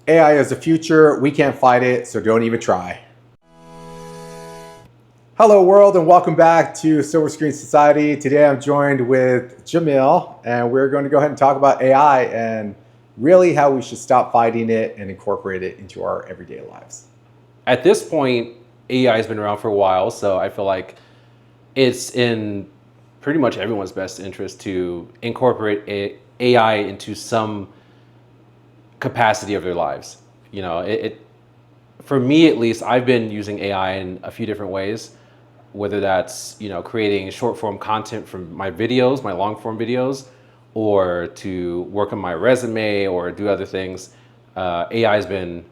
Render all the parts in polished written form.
AI is the future. We can't fight it, so don't even try. Hello, world, and welcome back to Silver Screen Society. Today I'm joined with Jamil, and we're going to go ahead and talk about AI and really how we should stop fighting it and incorporate it into our everyday lives. At this point, AI has been around for a while, so I feel like it's in pretty much everyone's best interest to incorporate AI into some capacity of their lives. You know, for me at least, I've been using AI in a few different ways, whether that's, creating short form content from my videos, my long form videos, or to work on my resume or do other things. AI has been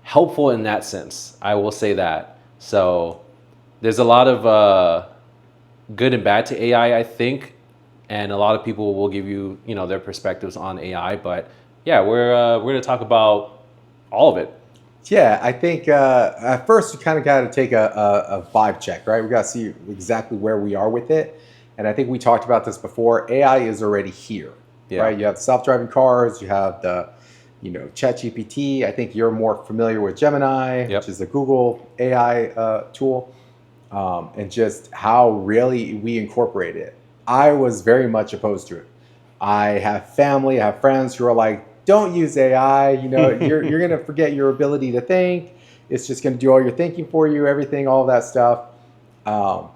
helpful in that sense. I will say that. So there's a lot of good and bad to AI, I think, and a lot of people will give you, their perspectives on AI. But yeah, we're going to talk about all of it. Yeah, I think at first you kind of got to take a vibe check, right? We got to see exactly where we are with it. And I think we talked about this before. AI is already here, Yeah. right? You have self-driving cars, you have the, ChatGPT. I think you're more familiar with Gemini, Yep. which is a Google AI tool, and just how really we incorporate it. I was very much opposed to it. I have family, I have friends who are like, don't use AI. You're gonna forget your ability to think. It's just gonna do all your thinking for you, everything, all that stuff. Um,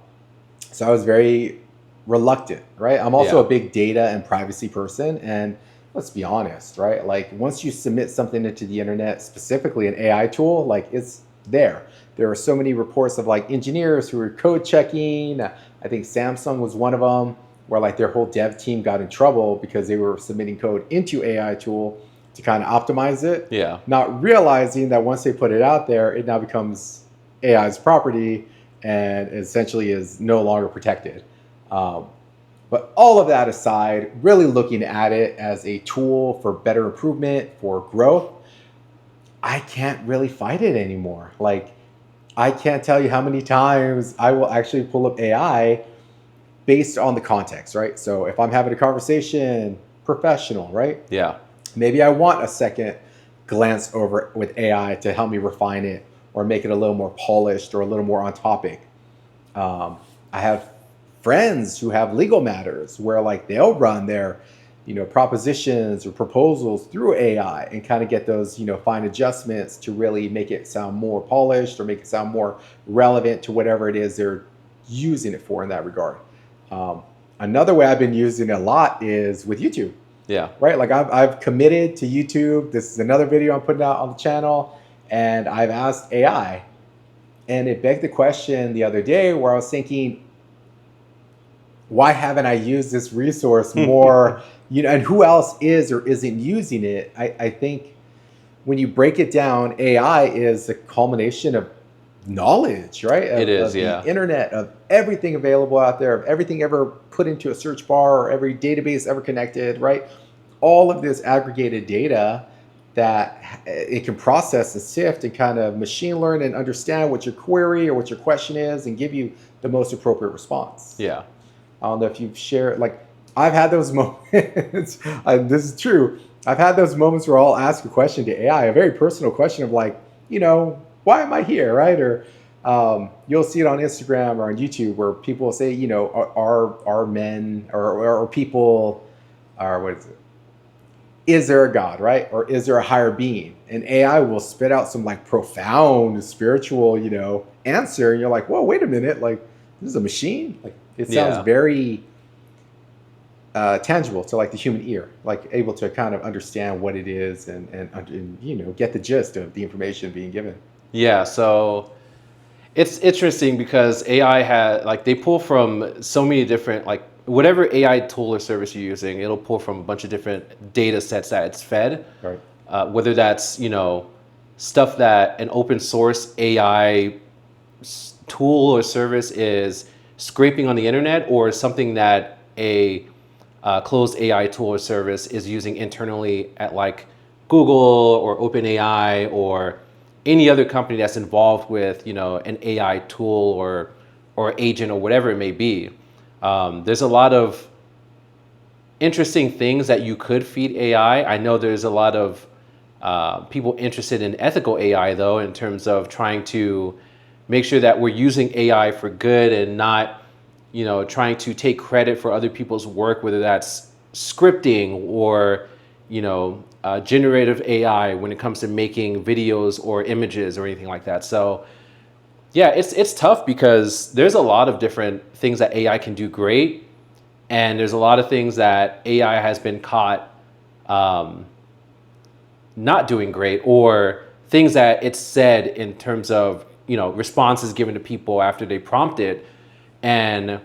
so I was very reluctant, right? I'm also Yeah. a big data and privacy person, and let's be honest, right? Like once you submit something into the internet, specifically an AI tool, like it's there. There are so many reports of like engineers who are code checking. I think Samsung was one of them, where like their whole dev team got in trouble because they were submitting code into AI tool to kind of optimize it, Yeah. not realizing that once they put it out there, it now becomes AI's property and essentially is no longer protected. Um, but all of that aside, really looking at it as a tool for better improvement, for growth, I can't really fight it anymore. Like, I can't tell you how many times I will actually pull up AI based on the context, right? So if I'm having a conversation, professional, right? Yeah. Maybe I want a second glance over it with AI to help me refine it or make it a little more polished or a little more on topic. I have friends who have legal matters where like they'll run their, propositions or proposals through AI and kind of get those, fine adjustments to really make it sound more polished or make it sound more relevant to whatever it is they're using it for in that regard. Um, Another way I've been using it a lot is with YouTube, Yeah. right? Like I've committed to YouTube. This is another video I'm putting out on the channel, and I've asked AI, and it begged the question the other day where I was thinking, why haven't I used this resource more? And who else is or isn't using it? I think when you break it down, AI is a culmination of knowledge, right? It is, Of the yeah. internet, of everything available out there, of everything ever put into a search bar or every database ever connected, right? All of this aggregated data that it can process and sift and kind of machine learn and understand what your query or what your question is and give you the most appropriate response. Yeah. I don't know if you've shared, like, I've had those moments. This is true. I've had those moments where I'll ask a question to AI, a very personal question of like, why am I here, right? Or you'll see it on Instagram or on YouTube where people will say, are men or people, or what is it? Is there a God, right? Or is there a higher being? And AI will spit out some like profound spiritual, answer. And you're like, whoa, wait a minute. Like, this is a machine? Like, it sounds Yeah. very tangible to like the human ear, like able to kind of understand what it is and get the gist of the information being given. Yeah. So it's interesting because AI had like they pull from so many different like whatever AI tool or service you're using, it'll pull from a bunch of different data sets that it's fed. Right. Whether that's stuff that an open source AI tool or service is scraping on the internet, or something that a closed AI tool or service is using internally at like Google or OpenAI or any other company that's involved with an AI tool or agent or whatever it may be. There's a lot of interesting things that you could feed AI. I know there's a lot of people interested in ethical AI, though, in terms of trying to make sure that we're using AI for good and not, trying to take credit for other people's work, whether that's scripting or, generative AI when it comes to making videos or images or anything like that. So, yeah, it's tough because there's a lot of different things that AI can do great, and there's a lot of things that AI has been caught not doing great, or things that it's said in terms of responses given to people after they prompt it, and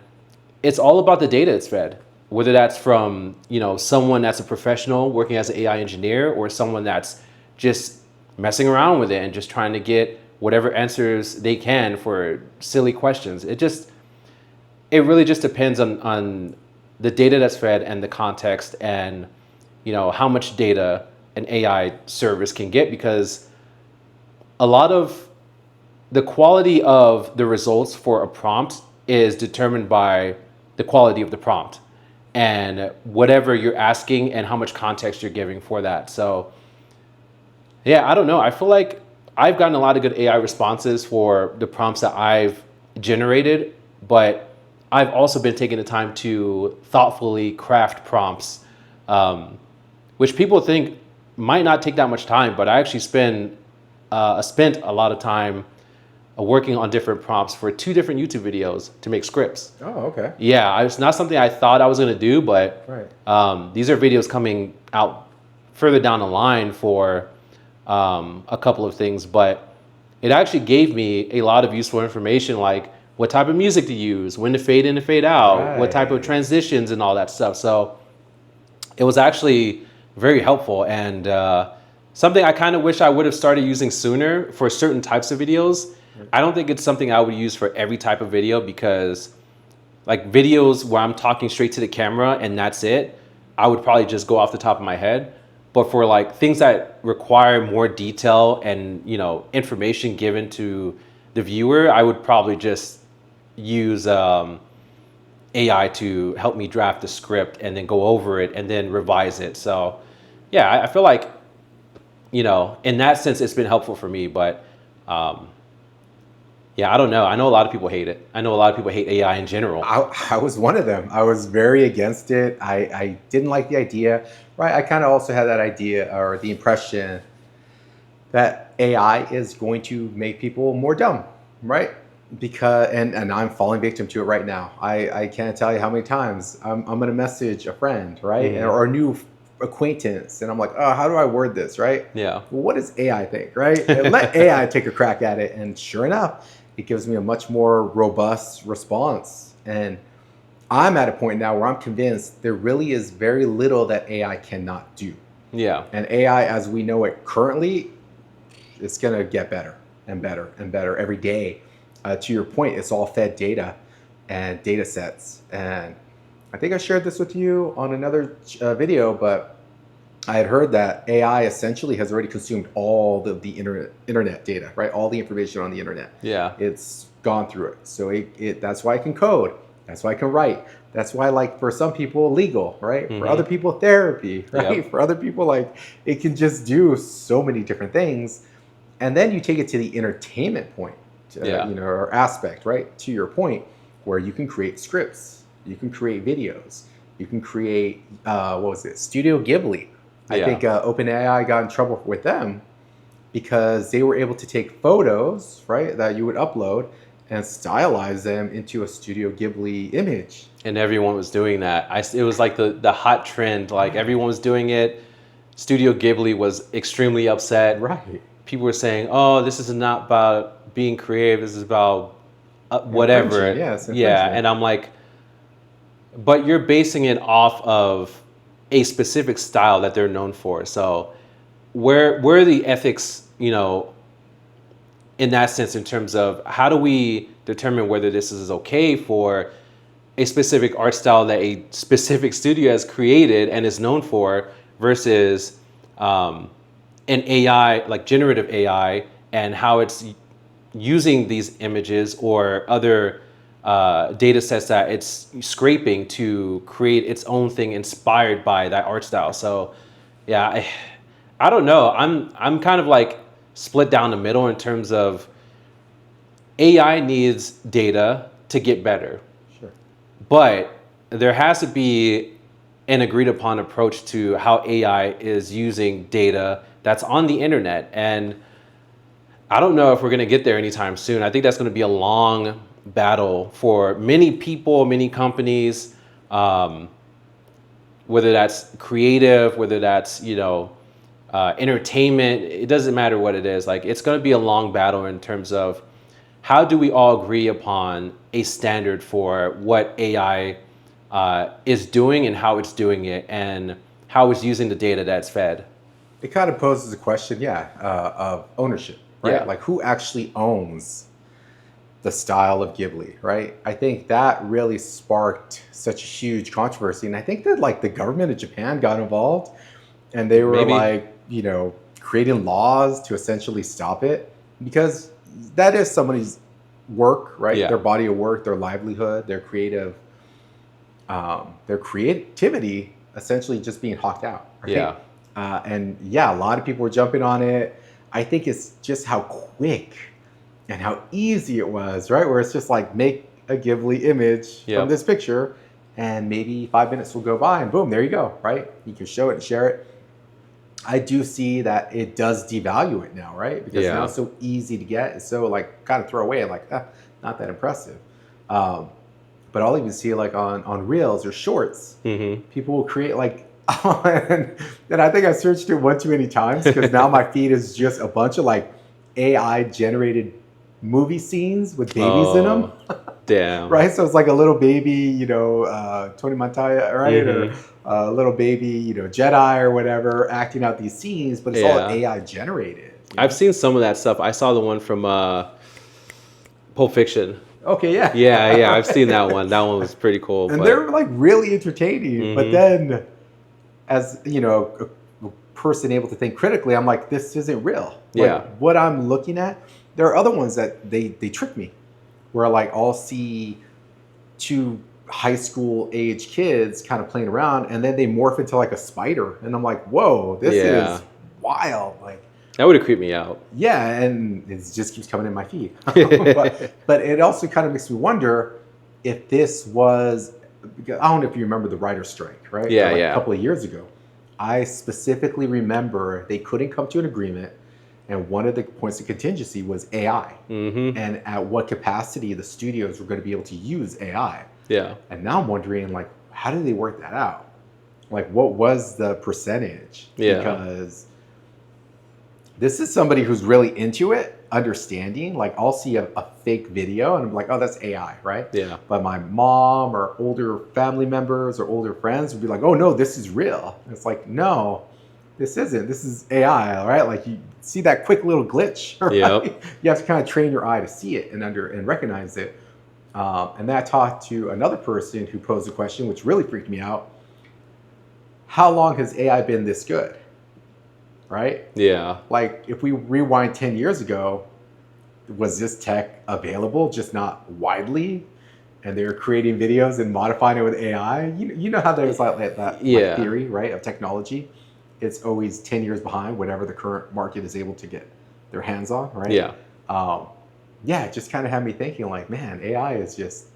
it's all about the data it's fed, whether that's from someone that's a professional working as an AI engineer or someone that's just messing around with it and just trying to get whatever answers they can for silly questions. It really just depends on the data that's fed and the context, and how much data an AI service can get, because a lot of the quality of the results for a prompt is determined by the quality of the prompt and whatever you're asking and how much context you're giving for that. So yeah, I don't know. I feel like I've gotten a lot of good AI responses for the prompts that I've generated, but I've also been taking the time to thoughtfully craft prompts, which people think might not take that much time, but I actually spent a lot of time working on different prompts for 2 different YouTube videos to make scripts. Oh, okay. Yeah, it's not something I thought I was going to do, but Right. these are videos coming out further down the line for a couple of things, but it actually gave me a lot of useful information, like what type of music to use, when to fade in and fade out, what type of Right. transitions and all that stuff. So it was actually very helpful, and something I kind of wish I would have started using sooner for certain types of videos. I don't think it's something I would use for every type of video, because like videos where I'm talking straight to the camera and that's it, I would probably just go off the top of my head. But for like things that require more detail and information given to the viewer, I would probably just use AI to help me draft the script and then go over it and then revise it. So yeah, I feel like in that sense it's been helpful for me. But yeah, I don't know. I know a lot of people hate it. I know a lot of people hate AI in general. I was one of them. I was very against it. I didn't like the idea, right? I kind of also had that idea or the impression that AI is going to make people more dumb, right? Because and I'm falling victim to it right now. I can't tell you how many times I'm going to message a friend, right, Mhm. or a new acquaintance, and I'm like, oh, how do I word this, right? Yeah. Well, what does AI think, right? And let AI take a crack at it, and sure enough, it gives me a much more robust response. And I'm at a point now where I'm convinced there really is very little that AI cannot do. Yeah. And AI, as we know it currently, it's going to get better and better and better every day. To your point, it's all fed data and data sets. And I think I shared this with you on another video, but I had heard that AI essentially has already consumed all the internet data, right? All the information on the internet. Yeah. It's gone through it. So that's why I can code. That's why I can write. That's why, like, for some people, legal, right? For other Mhm. people, therapy, right? Yep. For other people, like, it can just do so many different things. And then you take it to the entertainment point, Yeah. or aspect, right? To your point, where you can create scripts, you can create videos, you can create, what was it, Studio Ghibli. I Yeah. think OpenAI got in trouble with them because they were able to take photos, right, that you would upload and stylize them into a Studio Ghibli image. And everyone was doing that. It was like the hot trend. Like Right. everyone was doing it. Studio Ghibli was extremely upset. Right. People were saying, "Oh, this is not about being creative. This is about Infringing. whatever." Yeah, it's Yeah, infringement. and I'm like, but you're basing it off of a specific style that they're known for. So where are the ethics, in that sense, in terms of how do we determine whether this is okay for a specific art style that a specific studio has created and is known for versus an AI, like generative AI, and how it's using these images or other data sets that it's scraping to create its own thing inspired by that art style. So, yeah, I don't know. I'm kind of like split down the middle in terms of AI needs data to get better, Sure. but there has to be an agreed upon approach to how AI is using data that's on the internet. And I don't know if we're going to get there anytime soon. I think that's going to be a long battle for many people, many companies, um, whether that's creative, whether that's, entertainment. It doesn't matter what it is. Like, it's going to be a long battle in terms of how do we all agree upon a standard for what AI is doing and how it's doing it and how it's using the data that's fed. It kind of poses a question, yeah, of ownership, right? Yeah, Like who actually owns the style of Ghibli, right? I think that really sparked such a huge controversy. And I think that like the government of Japan got involved and they were maybe. like, creating laws to essentially stop it because that is somebody's work, right? Yeah, Their body of work, their livelihood, their creativity essentially just being hawked out, yeah, right? And yeah, a lot of people were jumping on it. I think it's just how quick and how easy it was, right? Where it's just like make a Ghibli image from yep, this picture, and maybe 5 minutes will go by, and boom, there you go, right? You can show it and share it. I do see that it does devalue it now, right? Because now yeah. it's so easy to get, it's so like kind of throw away, like not that impressive. Um, but I'll even see like on reels or shorts, Hmm. people will create like, and I think I searched it one too many times because now my feed is just a bunch of like AI generated movie scenes with babies in them, Oh, damn. right? So it's like a little baby, Tony Montana, right? Or Hmm. a little baby, Jedi or whatever, acting out these scenes, but it's all Yeah. AI generated, I've seen some of that stuff. I saw the one from Pulp Fiction. Okay, yeah. Yeah, yeah, I've seen that one. That one was pretty cool, And but they're like really entertaining, but hmm, then as a person able to think critically, I'm like, this isn't real. Like yeah. what I'm looking at, there are other ones that they trick me, where like I'll see two high school age kids kind of playing around, and then they morph into like a spider, and I'm like, whoa, this Yeah. is wild. Like, That would have creeped me out. yeah, and it just keeps coming in my feed. But it also kind of makes me wonder if this was, because I don't know if you remember the writer's strike, right? Yeah, Like a yeah. couple of years ago. I specifically remember they couldn't come to an agreement, and one of the points of contingency was AI, Hmm. and at what capacity the studios were going to be able to use AI. Yeah. And now I'm wondering, like, how did they work that out? Like, what was the percentage? Yeah. Because this is somebody who's really into it, understanding. Like, I'll see a fake video and I'm like, oh, that's AI, right? Yeah. But my mom or older family members or older friends would be like, oh, no, this is real. And it's like, no, this isn't. This is AI, all right? Like, you see that quick little glitch, Yep. right? You have to kind of train your eye to see it and recognize it. And then I talked to another person who posed a question, which really freaked me out. How long has AI been this good, right? Yeah. Like, if we rewind 10 years ago, was this tech available, just not widely? And they were creating videos and modifying it with AI. You know how there's like that like Yeah. theory, right, of technology. It's always 10 years behind whatever the current market is able to get their hands on, right? Yeah. Um, yeah, it just kind of had me thinking, like, man, AI is just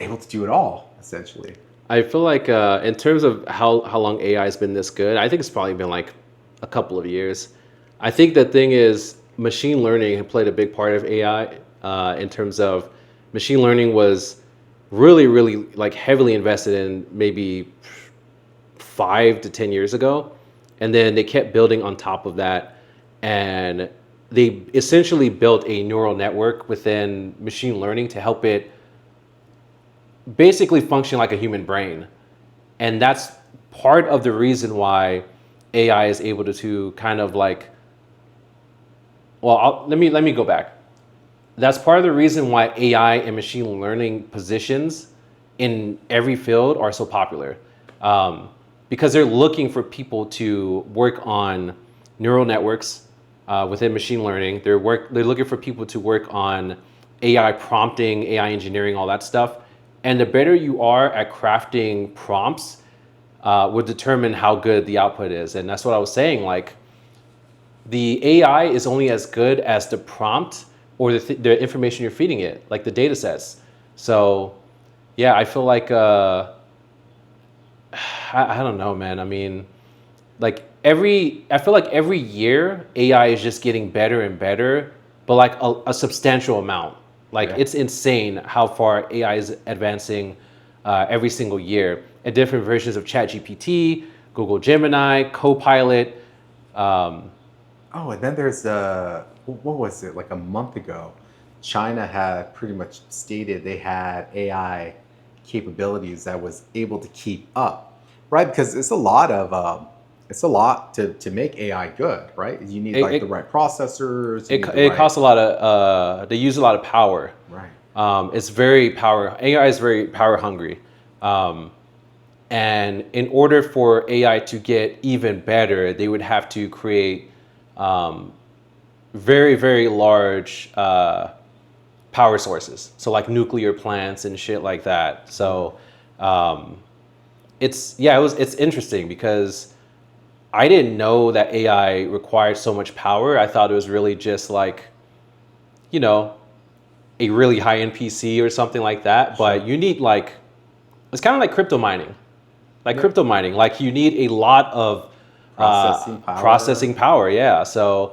able to do it all, essentially. I feel like in terms of how long AI has been this good, I think it's probably been like a couple of years. I think the thing is machine learning had played a big part of AI in terms of machine learning was really, really like heavily invested in maybe 5 to 10 years ago. And then they kept building on top of that. And they essentially built a neural network within machine learning to help it basically function like a human brain. And that's part of the reason why AI is able to kind of like, well, let me go back. That's part of the reason why AI and machine learning positions in every field are so popular, because they're looking for people to work on neural networks within machine learning. They're looking for people to work on AI prompting, AI engineering, all that stuff. And the better you are at crafting prompts, would determine how good the output is. And that's what I was saying. Like, the AI is only as good as the prompt or the information you're feeding it, like the data sets. So, yeah, I feel like I don't know, man. I mean, like I feel like every year AI is just getting better and better, but like a substantial amount. Like Yeah. it's insane how far AI is advancing every single year. And different versions of ChatGPT, Google Gemini, Copilot. Um, Oh, and then there's what was it, like a month ago? China had pretty much stated they had AI capabilities that was able to keep up, right? Because it's a lot to make AI good, right? You need it, like the it right processors, you it need the it right, costs a lot of they use a lot of power. right. It's very power AI is very power hungry. Um, And in order for AI to get even better, they would have to create very, very large power sources. So like nuclear plants and shit like that. So um, it's interesting because I didn't know that AI required so much power. I thought it was really just like, you know, a really high end PC or something like that. Sure. But you need like it's kind of like crypto mining. Like Yeah. crypto mining, like you need a lot of Processing power. processing power. Yeah. So,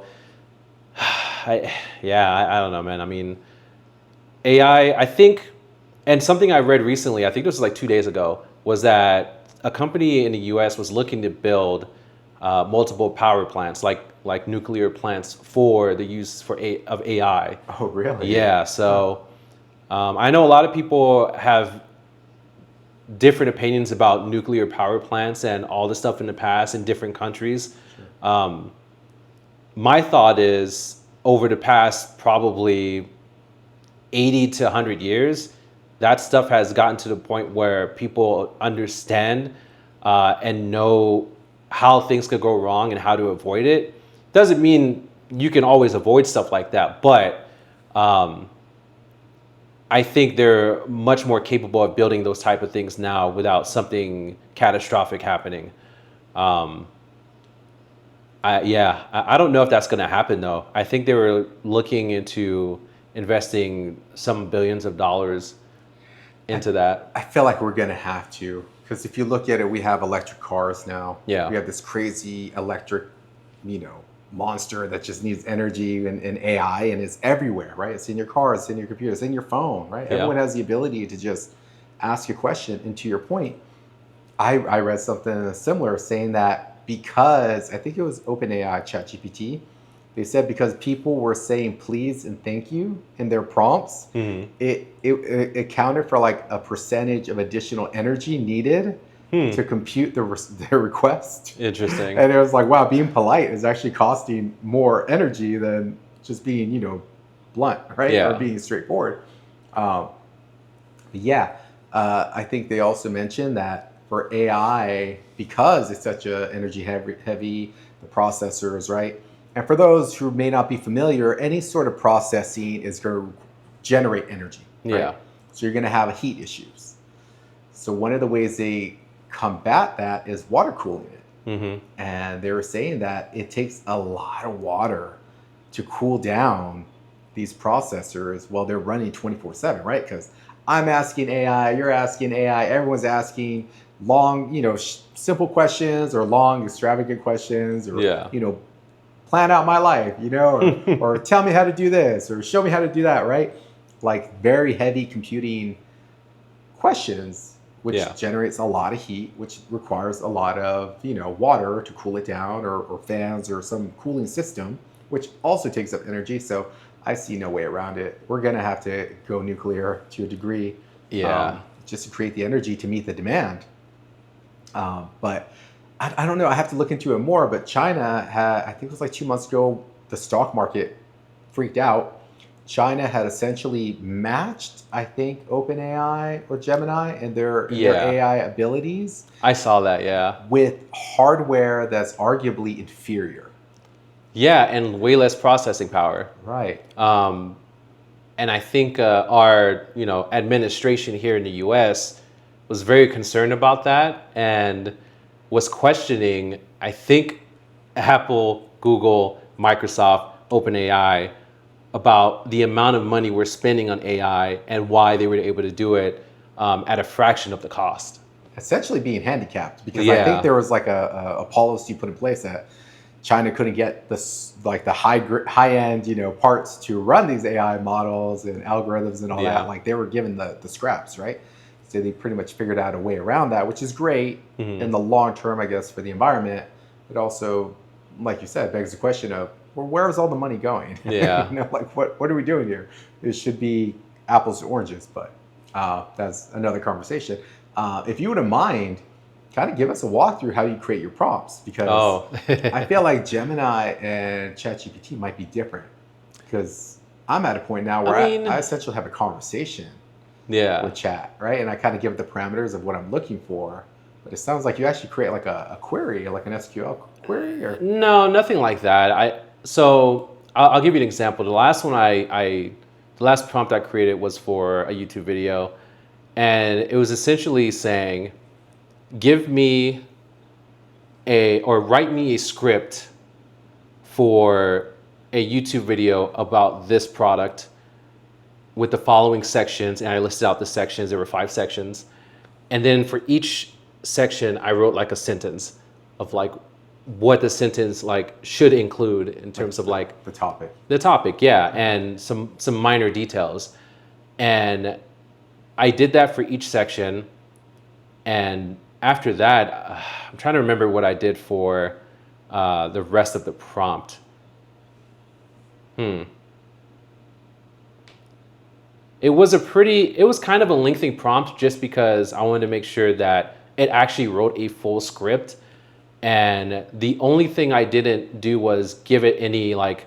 I don't know, man. I mean, AI. I think, and something I read recently. I think this was like 2 days ago. Was that a company in the U.S. was looking to build multiple power plants, like nuclear plants for the use of AI. Oh, really? Yeah. Huh. So I know a lot of people have different opinions about nuclear power plants and all the stuff in the past in different countries. Sure. My thought is over the past probably 80 to 100 years, that stuff has gotten to the point where people understand and know how things could go wrong and how to avoid it. Doesn't mean you can always avoid stuff like that, but I think they're much more capable of building those type of things now without something catastrophic happening. Um, I don't know if that's going to happen though. I think they were looking into investing some billions of dollars I, into that. I feel like we're gonna have to, because if you look at it, we have electric cars now. Yeah, We have this crazy electric, monster that just needs energy and AI, and it's everywhere, right? It's in your car, it's in your computer, it's in your phone, right? yeah, Everyone has the ability to just ask a question. And to your point, I read something similar saying that because I think it was OpenAI ChatGPT, they said because people were saying please and thank you in their prompts, hmm it accounted for like a percentage of additional energy needed to compute their request. interesting. And it was like, wow, being polite is actually costing more energy than just being, blunt, right? Or Yeah, being straightforward. Um, yeah, I think they also mentioned that for AI, because it's such a energy heavy, the processors, right? And for those who may not be familiar, any sort of processing is going to generate energy, right? yeah, So you're going to have heat issues. So one of the ways they combat that is water cooling it. hmm And they were saying that it takes a lot of water to cool down these processors while they're running 24/7, right? Because I'm asking AI, you're asking AI, everyone's asking long, simple questions or long, extravagant questions, or, yeah, plan out my life, or tell me how to do this or show me how to do that, right? Like very heavy computing questions, which yeah, generates a lot of heat, which requires a lot of water to cool it down, or fans or some cooling system, which also takes up energy. So I see no way around it. We're gonna have to go nuclear to a degree, yeah. just to create the energy to meet the demand. But I don't know. I have to look into it more. But China had, I think it was like 2 months ago, the stock market freaked out. China had essentially matched, I think, OpenAI or Gemini in their Yeah, AI abilities I saw that. Yeah, with hardware that's arguably inferior. yeah, and way less processing power. Right. Um, and I think our administration here in the U.S. was very concerned about that, and was questioning, I think, Apple, Google, Microsoft, OpenAI about the amount of money we're spending on AI and why they were able to do it at a fraction of the cost. Essentially being handicapped, because I think Yeah. there was like a policy put in place that China couldn't get this like the high end parts to run these AI models and algorithms and all Yeah. that. Like they were given the scraps, right? So they pretty much figured out a way around that, which is great in the long term, I guess, for the environment. But also, like you said, begs the question of, well, where is all the money going? Yeah. Like what are we doing here? It should be apples to oranges, but that's another conversation. If you wouldn't mind, kind of give us a walkthrough how you create your prompts, because Oh. I feel like Gemini and ChatGPT might be different, because I'm at a point now where I mean, I essentially have a conversation yeah. with Chat, right? And I kind of give it the parameters of what I'm looking for. But it sounds like you actually create like a query, like an SQL query, or No, nothing like that. I'll give you an example. The last prompt I created was for a YouTube video, and it was essentially saying, give me or write me a script for a YouTube video about this product with the following sections, and I listed out the sections. There were 5 sections, and then for each section, I wrote like a sentence of like what the sentence like should include in terms of like the topic. the topic, yeah, and some minor details. And I did that for each section, and after that, I'm trying to remember what I did for the rest of the prompt. It was kind of a lengthy prompt just because I wanted to make sure that it actually wrote a full script. And the only thing I didn't do was give it any like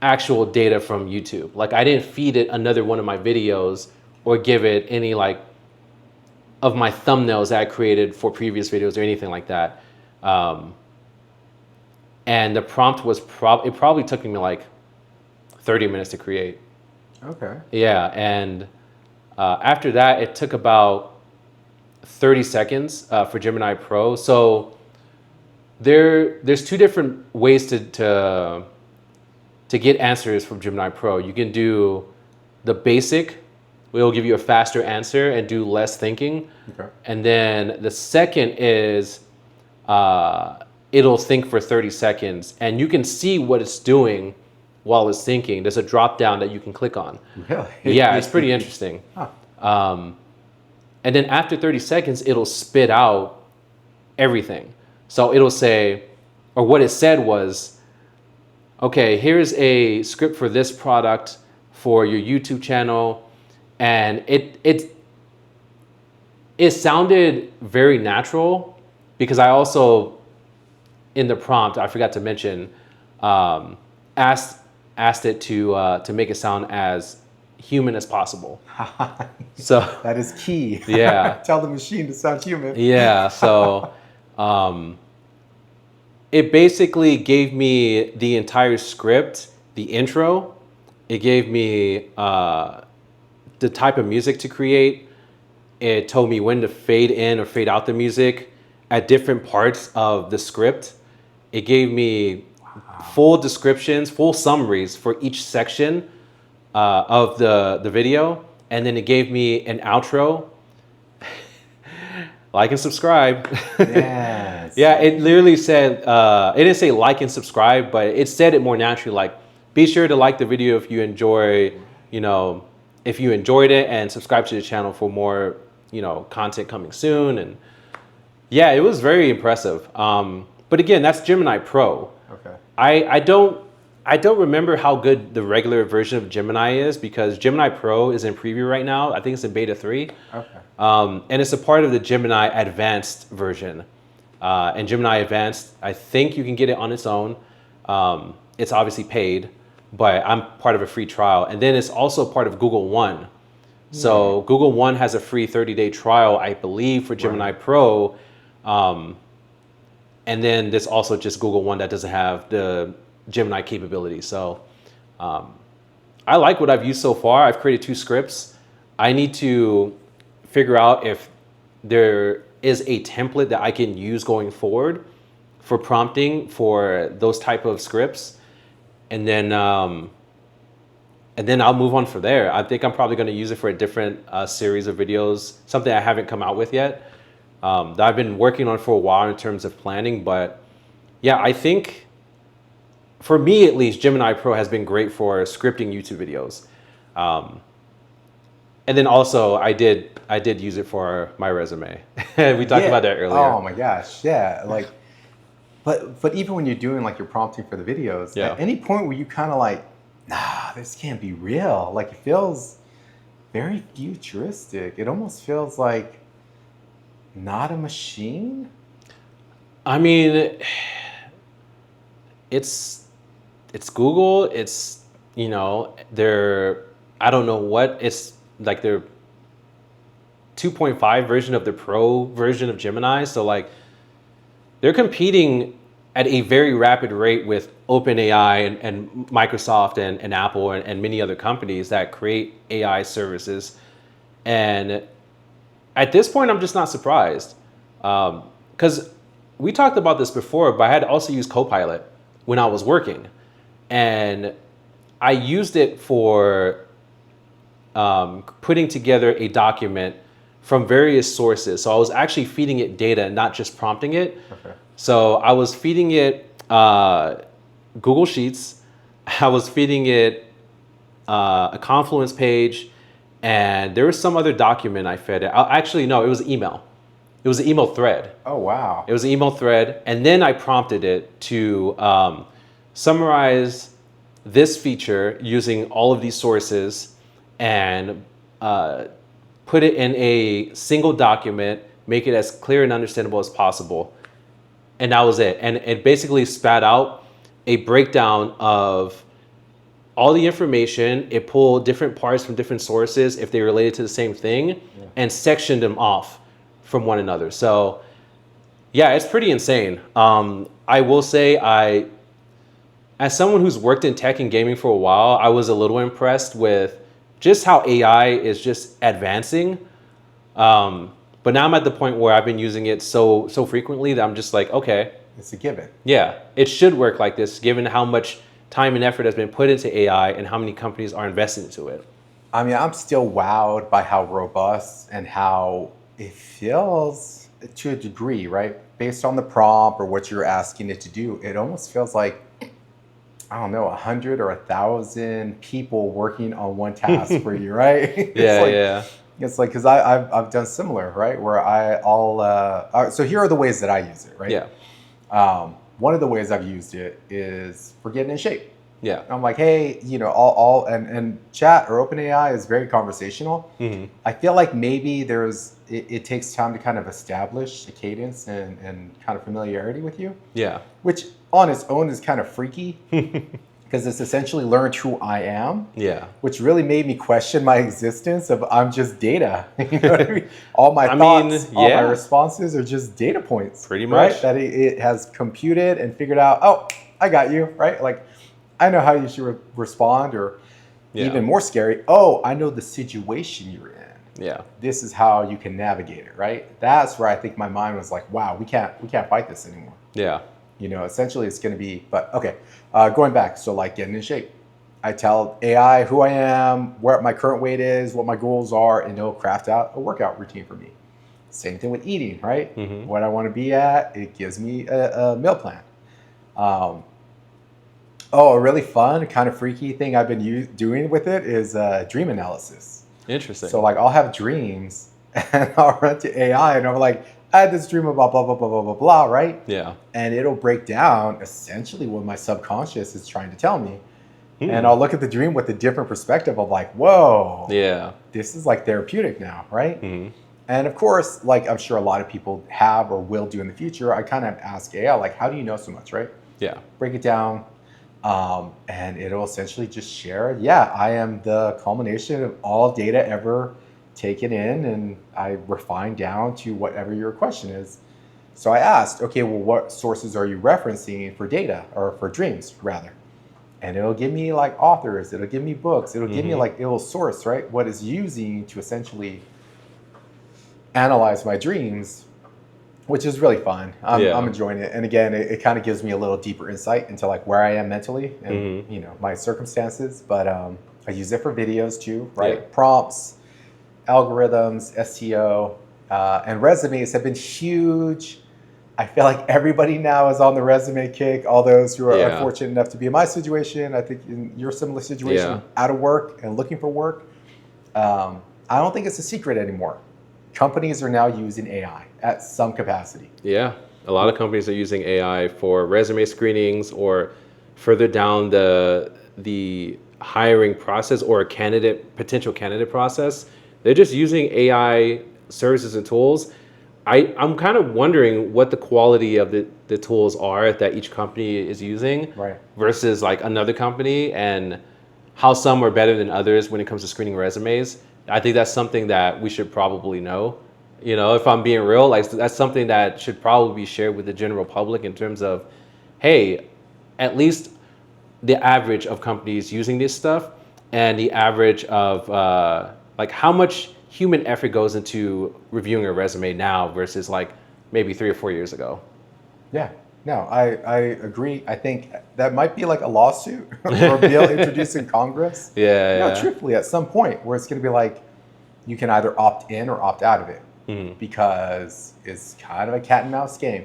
actual data from YouTube. Like I didn't feed it another one of my videos or give it any like of my thumbnails that I created for previous videos or anything like that. And the prompt was it probably took me like 30 minutes to create. Okay. Yeah, and after that, it took about 30 seconds for Gemini Pro. So there's 2 different ways to get answers from Gemini Pro. You can do the basic, where it'll give you a faster answer and do less thinking. Okay. And then the second is it'll think for 30 seconds, and you can see what it's doing while it's thinking. There's a drop down that you can click on. Really? Yeah, it's pretty interesting. Huh. And then after 30 seconds, it'll spit out everything. So it'll say, or what it said was, okay, here's a script for this product for your YouTube channel. And it sounded very natural, because I also, in the prompt, I forgot to mention, asked it to make it sound as human as possible. So that is key. Yeah. Tell the machine to sound human. Yeah, so it basically gave me the entire script, the intro. It gave me the type of music to create. It told me when to fade in or fade out the music at different parts of the script. It gave me full descriptions, full summaries for each section of the video. And then it gave me an outro. Like and subscribe. Yes. Yeah, it literally said, it didn't say like and subscribe, but it said it more naturally, like, be sure to like the video if you enjoy, if you enjoyed it, and subscribe to the channel for more, content coming soon. And yeah, it was very impressive. But again, that's Gemini Pro. Okay. I don't remember how good the regular version of Gemini is, because Gemini Pro is in preview right now. I think it's in beta 3. Okay. And it's a part of the Gemini Advanced version. And Gemini Advanced, I think you can get it on its own. It's obviously paid, but I'm part of a free trial. And then it's also part of Google One. So Google One has a free 30-day trial, I believe, for Gemini Pro. And then there's also just Google One that doesn't have the Gemini capability. So I like what I've used so far. I've created 2 scripts. I need to figure out if there is a template that I can use going forward for prompting for those type of scripts, and then I'll move on from there. I think I'm probably going to use it for a different series of videos, something I haven't come out with yet, that I've been working on for a while in terms of planning. But yeah, I think for me at least, Gemini Pro has been great for scripting YouTube videos. And then also I did use it for my resume. We talked Yeah. about that earlier. Oh my gosh. Yeah. Like, but even when you're doing like your prompting for the videos, Yeah. at any point where you kind of like, nah, this can't be real. Like it feels very futuristic. It almost feels like not a machine. I mean, it's Google. It's, they're, I don't know what it's like, their 2.5 version of the Pro version of Gemini. So like they're competing at a very rapid rate with OpenAI and Microsoft and Apple and many other companies that create AI services. And at this point, I'm just not surprised. Because we talked about this before, but I had also used Copilot when I was working. And I used it for putting together a document from various sources. So I was actually feeding it data, not just prompting it. Okay. So I was feeding it Google Sheets. I was feeding it a Confluence page, and there was some other document I fed it. Actually, no, it was email. It was an email thread. Oh wow. It was an email thread, and then I prompted it to summarize this feature using all of these sources and put it in a single document, make it as clear and understandable as possible. And that was it. And it basically spat out a breakdown of all the information. It pulled different parts from different sources if they related to the same thing, and sectioned them off from one another. So yeah, it's pretty insane. I will say, as someone who's worked in tech and gaming for a while, I was a little impressed with just how AI is just advancing. But now I'm at the point where I've been using it so frequently that I'm just like, okay, It's a given. yeah, it should work like this, given how much time and effort has been put into AI and how many companies are investing into it. I mean, I'm still wowed by how robust and how it feels to a degree, right? Based on the prompt or what you're asking it to do, it almost feels like, I don't know, 100 or 1,000 people working on one task for you, right? Yeah. It's like, because I've done similar, right? Where so here are the ways that I use it, right? Yeah. One of the ways I've used it is for getting in shape. Yeah. I'm like, hey, and chat or OpenAI is very conversational. Mm-hmm. I feel like maybe it takes time to kind of establish a cadence and kind of familiarity with you. Yeah. Which on its own is kind of freaky because it's essentially learned who I am. Yeah. Which really made me question my existence of I'm just data. You know what I mean? All my thoughts, all my responses are just data points. Pretty much. Right? That it has computed and figured out, oh, I got you, right? Like, I know how you should respond, or even more scary, oh, I know the situation you're in. Yeah. This is how you can navigate it, right? That's where I think my mind was like, wow, we can't fight this anymore. Yeah. Essentially it's going to be, but okay, going back. So like getting in shape, I tell AI who I am, where my current weight is, what my goals are, and it'll craft out a workout routine for me. Same thing with eating, right? Mm-hmm. What I want to be at, it gives me a meal plan. A really fun, kind of freaky thing I've been doing with it is dream analysis. Interesting. So like I'll have dreams and I'll run to AI and I'm like, I had this dream about blah, blah, blah, blah, blah, blah, right? Yeah. And it'll break down essentially what my subconscious is trying to tell me. And I'll look at the dream with a different perspective of like, whoa, yeah, this is like therapeutic now, right? Mm-hmm. And of course, like I'm sure a lot of people have or will do in the future, I kind of ask AI, like, how do you know so much, right? Yeah. Break it down. And it'll essentially just share, yeah, I am the culmination of all data ever taken in, and I refine down to whatever your question is. So I asked, okay, well, what sources are you referencing for data, or for dreams, rather? And it'll give me like authors, it'll give me books, it'll give me like, it'll source, right? What it's using to essentially analyze my dreams which is really fun. I'm Yeah. enjoying it. And again, it kind of gives me a little deeper insight into like where I am mentally and, Hmm. my circumstances. But I use it for videos too, Yeah. right? Prompts, algorithms, SEO, and resumes have been huge. I feel like everybody now is on the resume kick. All those who are Yeah. unfortunate enough to be in my situation, I think in your similar situation, Yeah. out of work and looking for work, I don't think it's a secret anymore. Companies are now using AI at some capacity. Yeah. A lot of companies are using AI for resume screenings or further down the hiring process or a potential candidate process. They're just using AI services and tools. I'm kind of wondering what the quality of the tools are that each company is using Right. versus like another company, and how some are better than others when it comes to screening resumes. I think that's something that we should probably know. If I'm being real, like that's something that should probably be shared with the general public in terms of, hey, at least the average of companies using this stuff and the average of like how much human effort goes into reviewing a resume now versus like maybe 3 or 4 years ago. Yeah. No, I agree. I think that might be like a lawsuit or a bill introduced in Congress. No, Yeah, truthfully, at some point where it's going to be like you can either opt in or opt out of it yeah. Hmm. because it's kind of a cat and mouse game.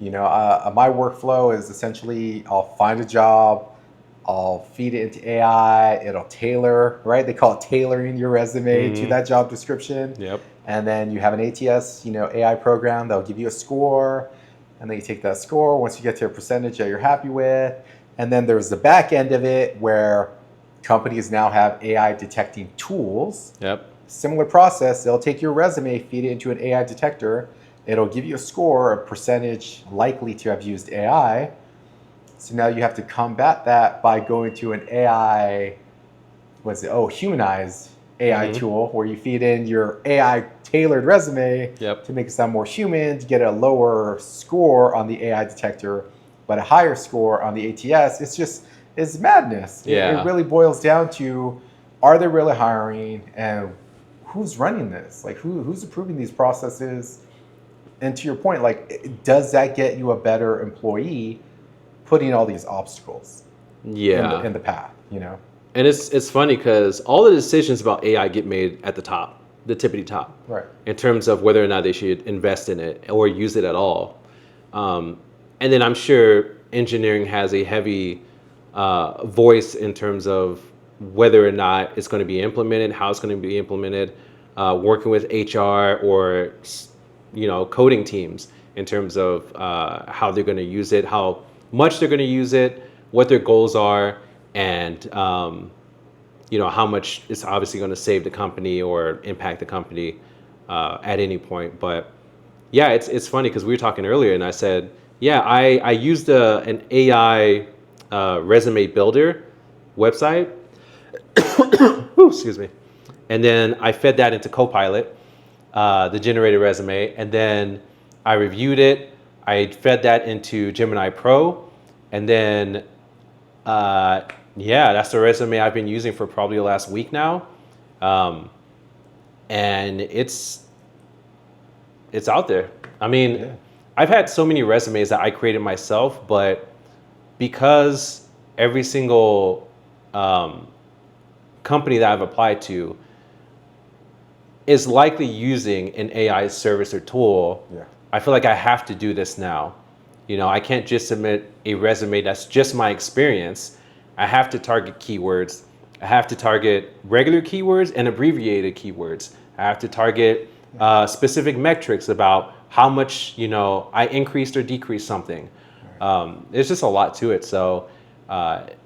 My workflow is essentially I'll find a job, I'll feed it into AI, it'll tailor, right? They call it tailoring your resume to Hmm. that job description. Yep. And then you have an ATS, AI program that'll give you a score. And then you take that score once you get to a percentage that you're happy with. And then there's the back end of it where companies now have AI detecting tools. Yep. Similar process, they'll take your resume, feed it into an AI detector. It'll give you a score, a percentage likely to have used AI. So now you have to combat that by going to an AI, what's it? Oh, humanized AI Hmm. tool where you feed in your AI tailored resume Yep. to make it sound more human, to get a lower score on the AI detector, but a higher score on the ATS. It's madness. It Yeah. really boils down to, are they really hiring and who's running this? Like who's approving these processes? And to your point, like, does that get you a better employee putting all these obstacles in the Yeah. in the path? And it's funny because all the decisions about AI get made at the top, the tippity top, Right. in terms of whether or not they should invest in it or use it at all. Um, and then I'm sure engineering has a heavy voice in terms of whether or not it's going to be implemented, how it's going to be implemented, working with HR or coding teams in terms of how they're going to use it, how much they're going to use it, what their goals are, and how much it's obviously going to save the company or impact the company at any point. But yeah, it's funny because we were talking earlier, and I said, yeah, I used an AI resume builder website. Ooh, excuse me. And then I fed that into Copilot, the generated resume, and then I reviewed it. I fed that into Gemini Pro, and then uh, yeah, that's the resume I've been using for probably the last week now, um, and it's out there. I mean, Yeah. I've had so many resumes that I created myself, but because every single um, company that I've applied to is likely using an AI service or tool, Yeah. I feel like I have to do this now. I can't just submit a resume that's just my experience. I have to target keywords. I have to target regular keywords and abbreviated keywords. I have to target specific metrics about how much I increased or decreased something. Right. There's just a lot to it. So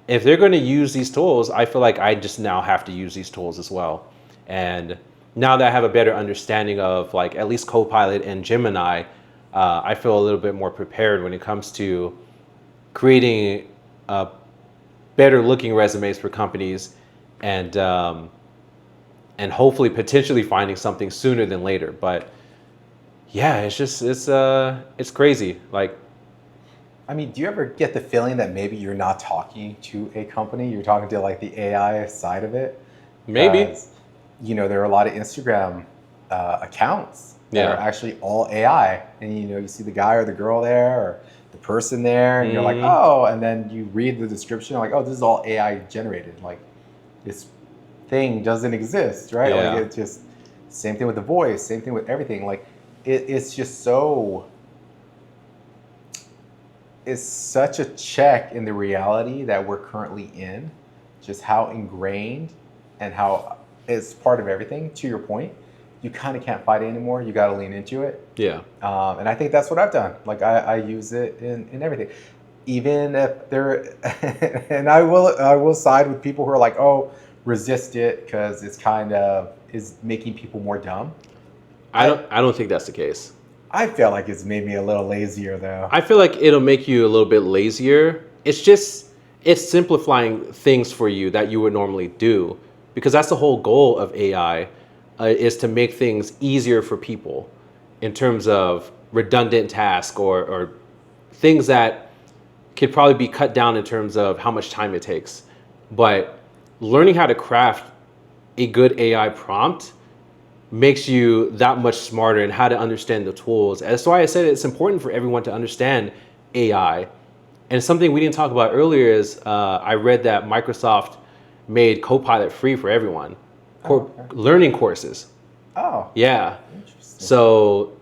if they're going to use these tools, I feel like I just now have to use these tools as well. And now that I have a better understanding of like at least Copilot and Gemini, I feel a little bit more prepared when it comes to creating better looking resumes for companies, and hopefully potentially finding something sooner than later. But yeah, it's crazy. Like I mean, do you ever get the feeling that maybe you're not talking to a company, you're talking to like the AI side of it? maybe. Because, there are a lot of Instagram accounts that are Yeah. actually all AI. And you see the guy or the girl there or the person there, and you're like, Hmm. oh, and then you read the description, like, oh, this is all AI generated. Like this thing doesn't exist, right? Like Yeah. it's just same thing with the voice, same thing with everything. Like it's just it's such a check in the reality that we're currently in, just how ingrained and how it's part of everything. To your point, you kind of can't fight it anymore. You got to lean into it. Yeah. And I think that's what I've done. Like I use it in everything, even if they're, and I will side with people who are like, oh, resist it because it's kind of is making people more dumb. I I don't. I don't think that's the case. I feel like it's made me a little lazier though. I feel like it'll make you a little bit lazier. It's simplifying things for you that you would normally do, because that's the whole goal of AI, is to make things easier for people in terms of redundant tasks or things that could probably be cut down in terms of how much time it takes. But learning how to craft a good AI prompt makes you that much smarter in how to understand the tools. And that's why I said it's important for everyone to understand AI. And something we didn't talk about earlier is I read that Microsoft made Copilot free for everyone, Oh, okay. learning courses. Oh, Yeah. interesting. So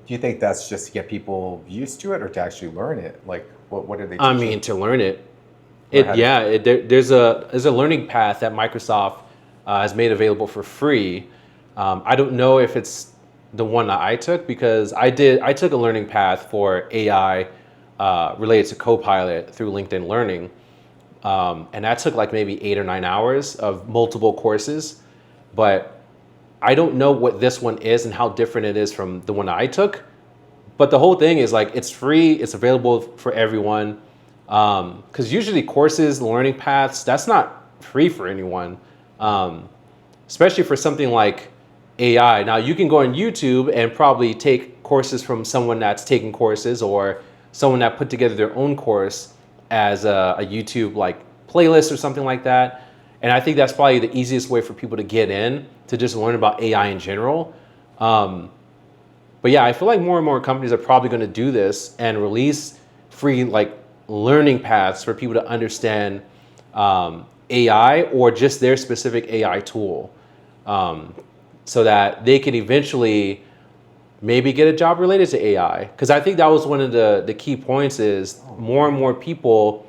Do you think that's just to get people used to it or to actually learn it? Like, what are they I teaching? mean, to learn it, Learn how to. there's a learning path that Microsoft has made available for free. I don't know if it's the one that I took, because I took a learning path for AI related to Copilot through LinkedIn Learning, and that took like maybe 8 or 9 hours of multiple courses. But I don't know what this one is and how different it is from the one that I took. But the whole thing is like it's free, it's available for everyone. Because usually courses, learning paths, that's not free for anyone, um, especially for something like AI. Now you can go on YouTube and probably take courses from someone that's taking courses, or someone that put together their own course as a YouTube like playlist or something like that. And I think that's probably the easiest way for people to get in to just learn about AI in general. Um, but yeah, I feel like more and more companies are probably going to do this and release free like learning paths for people to understand AI or just their specific AI tool, um, so that they can eventually maybe get a job related to AI. Because I think that was one of the key points is Oh, more and more people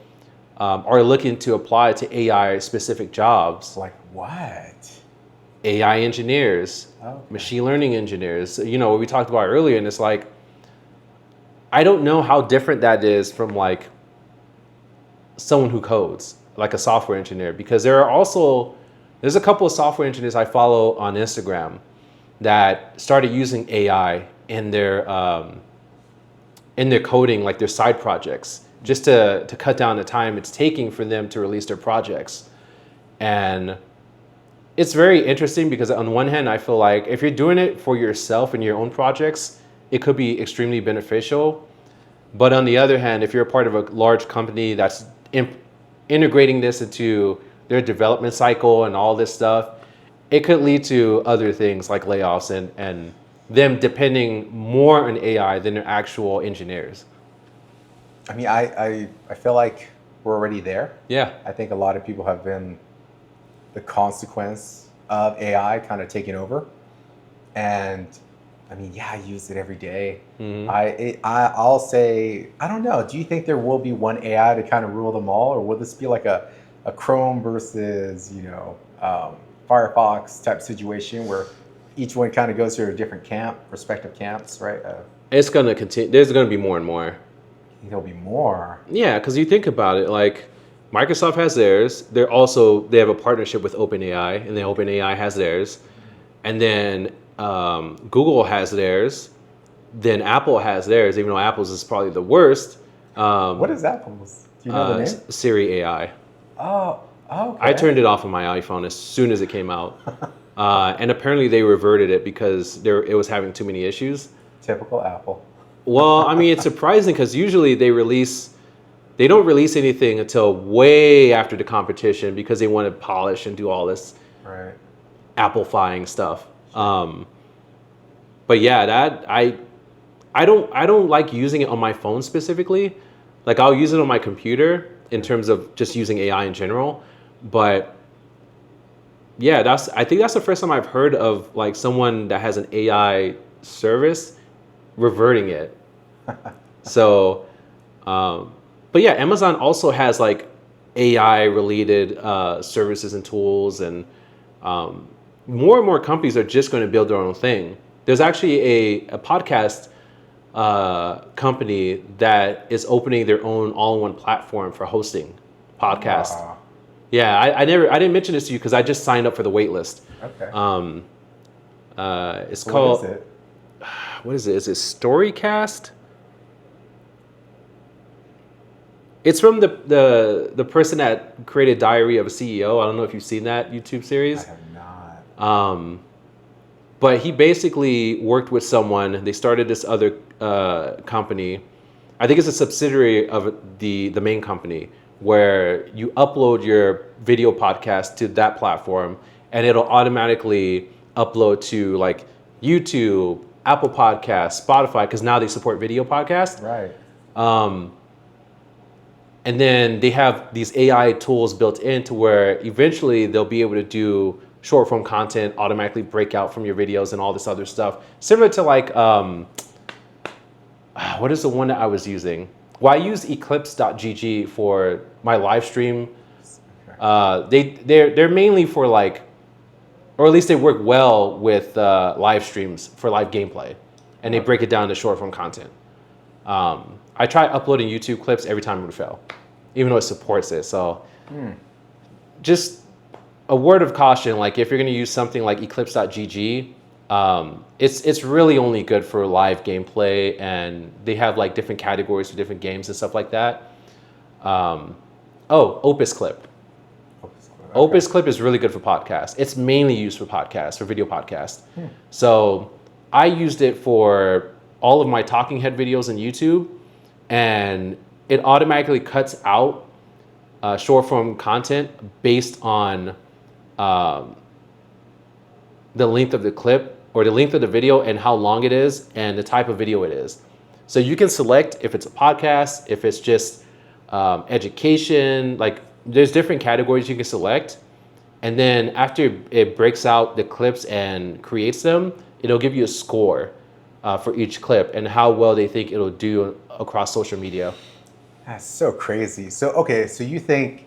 are looking to apply to AI specific jobs. like what? AI engineers, Okay. machine learning engineers, what we talked about earlier. And it's like, I don't know how different that is from like someone who codes, like a software engineer, because there's a couple of software engineers I follow on Instagram that started using AI in their coding, like their side projects, just to cut down the time it's taking for them to release their projects. And it's very interesting because on one hand, I feel like if you're doing it for yourself and your own projects, it could be extremely beneficial. But on the other hand, if you're a part of a large company that's integrating this into their development cycle and all this stuff, it could lead to other things like layoffs and them depending more on AI than their actual engineers. I mean, I feel like we're already there. Yeah. I think a lot of people have been the consequence of AI kind of taking over. And I mean, yeah, I use it every day. Hmm. I'll say, I don't know. Do you think there will be one AI to kind of rule them all, or will this be like a Chrome versus Firefox type situation where each one kind of goes to a different camp, respective camps, right? It's going to continue. There's going to be more and more. There'll be more. Yeah, because you think about it, like Microsoft has theirs. They have a partnership with OpenAI, and then OpenAI has theirs, and then Google has theirs. Then Apple has theirs, even though Apple's is probably the worst. What is Apple's? Do you know the name? Siri AI. Oh, I okay. turned it off on my iPhone as soon as it came out, and apparently they reverted it because it was having too many issues. Typical Apple. Well, I mean, it's surprising because usually they don't release anything until way after the competition because they want to polish and do all this Right. Applefying stuff. Sure. But yeah, I don't like using it on my phone specifically. Like I'll use it on my computer in terms of just using AI in general. But yeah, I think that's the first time I've heard of like someone that has an AI service reverting it. So, but yeah, Amazon also has like AI related services and tools, and more and more companies are just going to build their own thing. There's actually a podcast company that is opening their own all-in-one platform for hosting podcast. Ah, Yeah, I didn't mention this to you because I just signed up for the wait list. okay. It's So what is called, it? what is it? Is it Storycast? It's from the person that created Diary of a CEO. I don't know if you've seen that YouTube I series. have not. But he basically worked with someone. They started this other company. I think it's a subsidiary of the main company where you upload your video podcast to that platform, and it'll automatically upload to like YouTube, Apple Podcasts, Spotify, because now they support video podcasts. Right. And then they have these AI tools built in to where eventually they'll be able to do short form content, automatically break out from your videos and all this other stuff. Similar to like, what is the one that I was using? Well, I use eclipse.gg for my live stream. They're mainly for like, or at least they work well with live streams for live gameplay, and they break it down to short form content. I try uploading YouTube clips every time it would fail, even though it supports it. So just a word of caution, like if you're going to use something like eclipse.gg, it's really only good for live gameplay, and they have like different categories for different games and stuff like that. Opus Clip. Okay. Opus Clip is really good for podcasts. It's mainly used for podcasts, for video podcasts. So I used it for all of my talking head videos on YouTube, and it automatically cuts out short form content based on the length of the clip or the length of the video and how long it is and the type of video it is. So you can select if it's a podcast, if it's just education, like there's different categories you can select. And then after it breaks out the clips and creates them, it'll give you a score for each clip and how well they think it'll do across social media. That's so crazy. So, okay, so you think,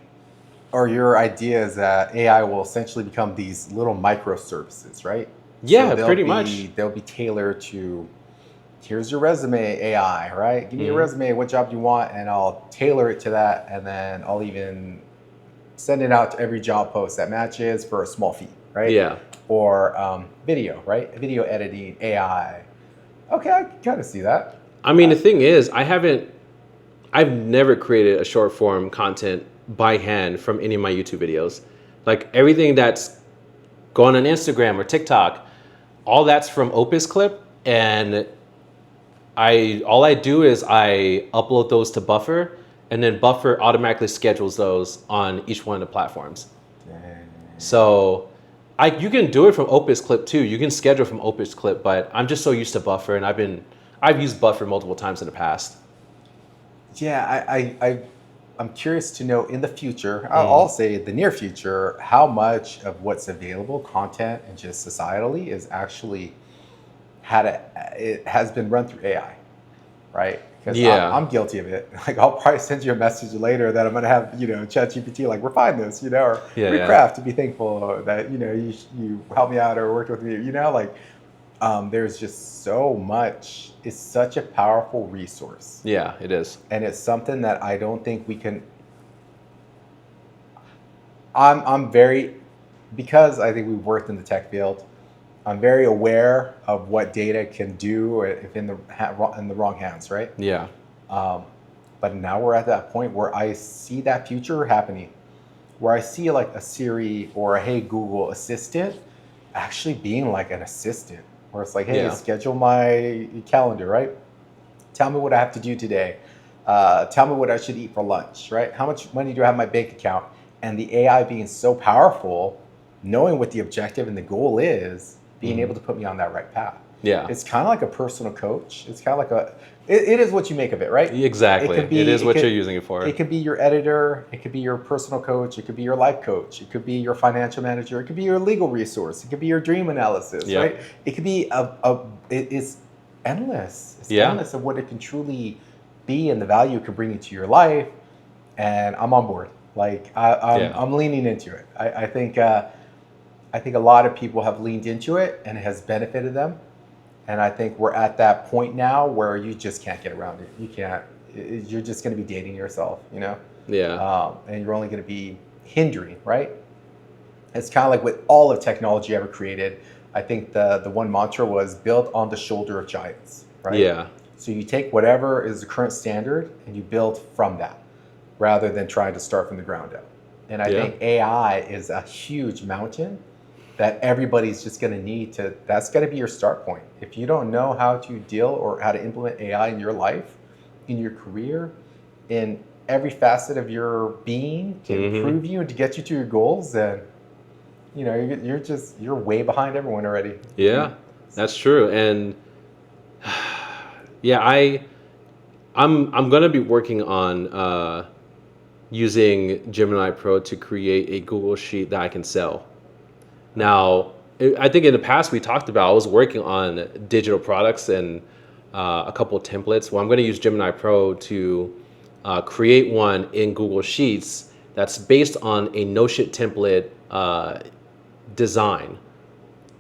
or your idea is that AI will essentially become these little microservices, right? Yeah, So pretty much. they'll be tailored to, here's your resume, AI, right? Give me a Mhm. resume, what job you want, and I'll tailor it to that, and then I'll even send it out to every job post that matches for a small fee, right? Yeah. Or video, right? Video editing, AI. Okay, I can kind of see that. I mean, the thing is, I've never created a short form content by hand from any of my YouTube videos. Like everything that's going on Instagram or TikTok, all that's from Opus Clip, and all I do is I upload those to Buffer, and then Buffer automatically schedules those on each one of the platforms. Dang. So you can do it from Opus Clip too. You can schedule from Opus Clip, but I'm just so used to Buffer, and I've used Buffer multiple times in the past. Yeah, I'm curious to know in the future, I'll say the near future, how much of what's available, content and just societally, is actually it has been run through AI, right? Because Yeah. I'm guilty of it. Like I'll probably send you a message later that I'm gonna have ChatGPT like refine this, or Yeah, yeah. recraft to be thankful that you helped me out or worked with me, like there's just so much. It's such a powerful resource. Yeah, it is. And it's something that I don't think we can. I'm very, because I think we've worked in the tech field. I'm very aware of what data can do if in the wrong hands, right? Yeah. But now we're at that point where I see that future happening, where I see like a Siri or a Hey Google assistant actually being like an assistant, where it's like, hey, Yeah. schedule my calendar, right? Tell me what I have to do today. Tell me what I should eat for lunch, right? How much money do I have in my bank account? And the AI being so powerful, knowing what the objective and the goal is, being able to put me on that right path. Yeah. It's kind of like a personal coach. It's kind of like it is what you make of it, right? Exactly. It is what you're using it for. It could be your editor. It could be your personal coach. It could be your life coach. It could be your financial manager. It could be your legal resource. It could be your dream analysis, Yep. right? It could be it's endless. It's Yeah. endless of what it can truly be and the value it can bring into your life. And I'm on board. Like I'm leaning into it. I think a lot of people have leaned into it and it has benefited them. And I think we're at that point now where you just can't get around it. You can't. You're just going to be dating yourself, you know? Yeah. And you're only going to be hindering, right? It's kind of like with all of technology ever created. I think the one mantra was built on the shoulder of giants, right? Yeah. So you take whatever is the current standard and you build from that rather than trying to start from the ground up. And I think AI is a huge mountain that everybody's just going to need to, that's going to be your start point. If you don't know how to deal or how to implement AI in your life, in your career, in every facet of your being to improve you and to get you to your goals, then, you know, you're way behind everyone already. Yeah, that's true. And yeah, I'm going to be working on using Gemini Pro to create a Google Sheet that I can sell. Now, I think in the past we talked about I was working on digital products and a couple of templates. Well, I'm going to use Gemini Pro to create one in Google Sheets that's based on a no-shit template design.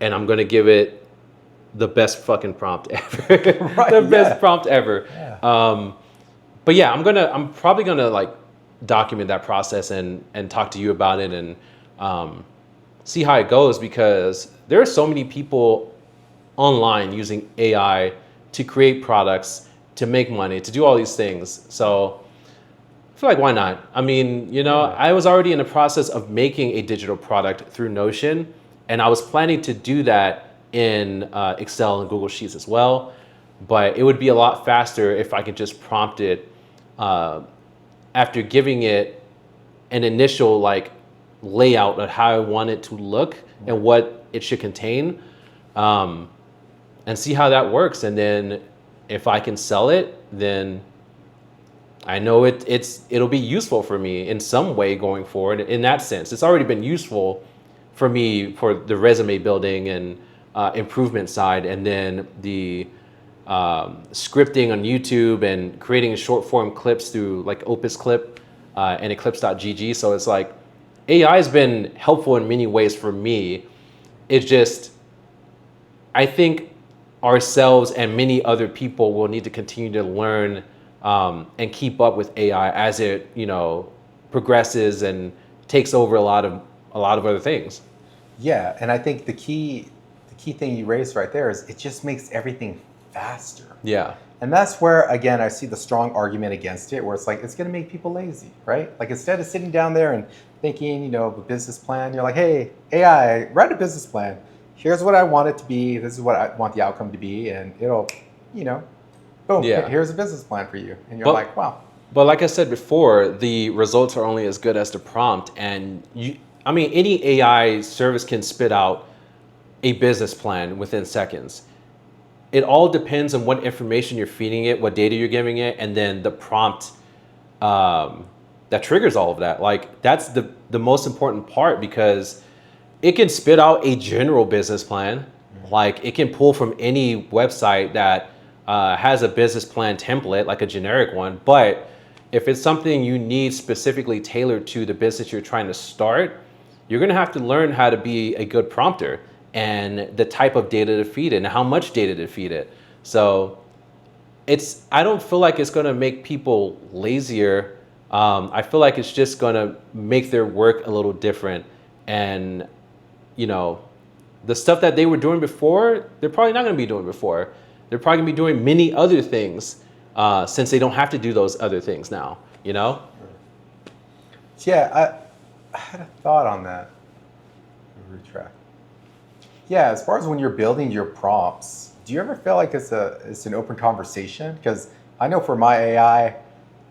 And I'm going to give it the best fucking prompt ever. Right, Best prompt ever. Yeah. But yeah, I'm probably gonna like document that process and talk to you about it and see how it goes, because there are so many people online using AI to create products, to make money, to do all these things. So I feel like, why not? I mean, you know, I was already in the process of making a digital product through Notion, and I was planning to do that in Excel and Google Sheets as well. But it would be a lot faster if I could just prompt it after giving it an initial like layout of how I want it to look and what it should contain, and see how that works. And then if I can sell it, then I know it'll be useful for me in some way going forward. In that sense, it's already been useful for me for the resume building and improvement side, and then the scripting on YouTube and creating short form clips through like Opus Clip and Eclipse.gg. So it's like AI has been helpful in many ways for me. It's just, I think ourselves and many other people will need to continue to learn and keep up with AI as it, you know, progresses and takes over a lot of other things. Yeah, and I think the key thing you raised right there is it just makes everything faster. Yeah. And that's where, again, I see the strong argument against it, where it's like, it's going to make people lazy, right? Like, instead of sitting down there and thinking, you know, of a business plan, you're like, hey, AI, write a business plan. Here's what I want it to be. This is what I want the outcome to be. And it'll, you know, boom, here's a business plan for you. And you're like, wow. But like I said before, the results are only as good as the prompt. And any AI service can spit out a business plan within seconds. It all depends on what information you're feeding it, what data you're giving it, and then the prompt that triggers all of that. Like, that's the most important part, because it can spit out a general business plan. Like, it can pull from any website that has a business plan template, like a generic one. But if it's something you need specifically tailored to the business you're trying to start, you're going to have to learn how to be a good prompter and the type of data to feed it and how much data to feed it. So I don't feel like it's going to make people lazier. I feel like it's just going to make their work a little different. And, you know, the stuff that they were doing before, they're probably not going to be doing before. They're probably going to be doing many other things since they don't have to do those other things now, you know? Yeah, I had a thought on that. Retract. Yeah, as far as when you're building your prompts, do you ever feel like it's an open conversation? Because I know for my AI,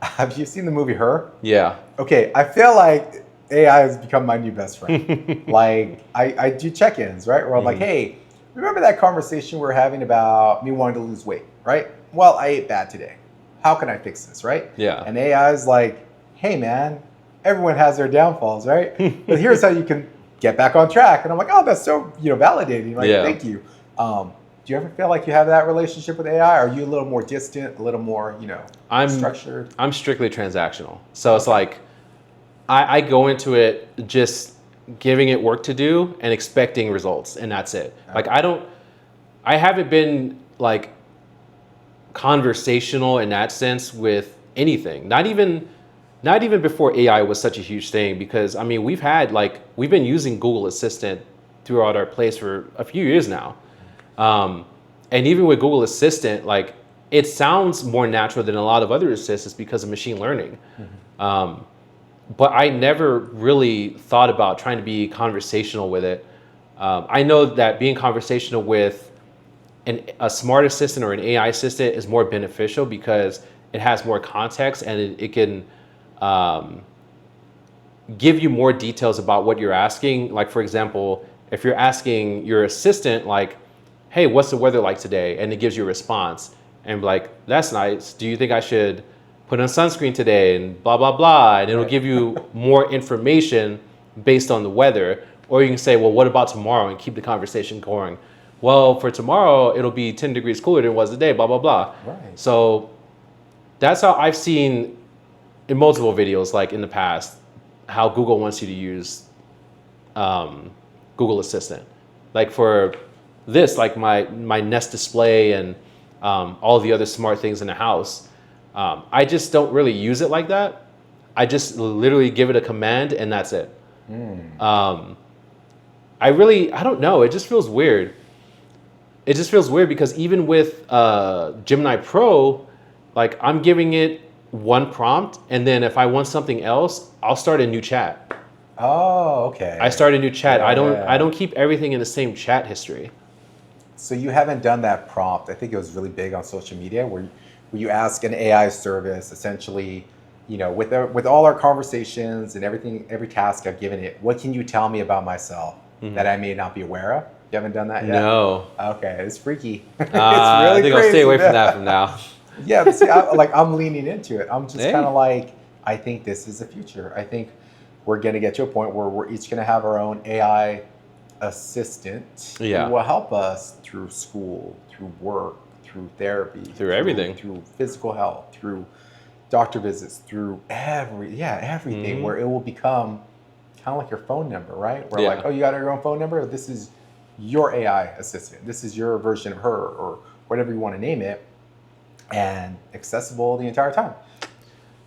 have you seen the movie Her? Yeah. Okay, I feel like AI has become my new best friend. Like, I do check-ins, right? Where I'm like, hey, remember that conversation we were having about me wanting to lose weight, right? Well, I ate bad today. How can I fix this, right? Yeah. And AI is like, hey man, everyone has their downfalls, right? But here's how you can get back on track. And I'm like, oh, that's so validating. Like, Yeah. thank you. Do you ever feel like you have that relationship with AI? Are you a little more distant, a little more, structured? I'm strictly transactional. So it's like I go into it just giving it work to do and expecting results, and that's it. Like I haven't been like conversational in that sense with anything. Not even before AI was such a huge thing, because I mean we've been using Google Assistant throughout our place for a few years now. And even with Google Assistant, like it sounds more natural than a lot of other assistants because of machine learning. But I never really thought about trying to be conversational with it. I know that being conversational with a smart assistant or an AI assistant is more beneficial because it has more context and it can give you more details about what you're asking. Like, for example, if you're asking your assistant, like, hey, what's the weather like today? And it gives you a response. And like, that's nice. Do you think I should put on sunscreen today? And blah, blah, blah. And it'll give you more information based on the weather. Or you can say, well, what about tomorrow? And keep the conversation going. Well, for tomorrow, it'll be 10 degrees cooler than it was today, blah, blah, blah. Right. So that's how I've seen in multiple videos, like in the past, how Google wants you to use Google Assistant. Like for this, like my Nest display and all the other smart things in the house, I just don't really use it like that. I just literally give it a command and that's it. I don't know. It just feels weird. It just feels weird because even with Gemini Pro, like I'm giving it one prompt, and then if I want something else, I'll start a new chat. Oh, okay. I start a new chat. Yeah. I don't keep everything in the same chat history. So you haven't done that prompt. I think it was really big on social media where you ask an AI service essentially, with all our conversations and everything, every task I've given it, what can you tell me about myself that I may not be aware of? You haven't done that yet? No. Okay, it's freaky. It's really I think crazy. I'll stay away from that from now. Yeah, but see, I'm leaning into it. I'm just kind of like, I think this is the future. I think we're going to get to a point where we're each going to have our own AI assistant who will help us through school, through work, through therapy, through everything, through physical health, through doctor visits, through everything, where it will become kind of like your phone number, right? Where like, oh, you got your own phone number? This is your AI assistant. This is your version of her, or whatever you want to name it, and accessible the entire time.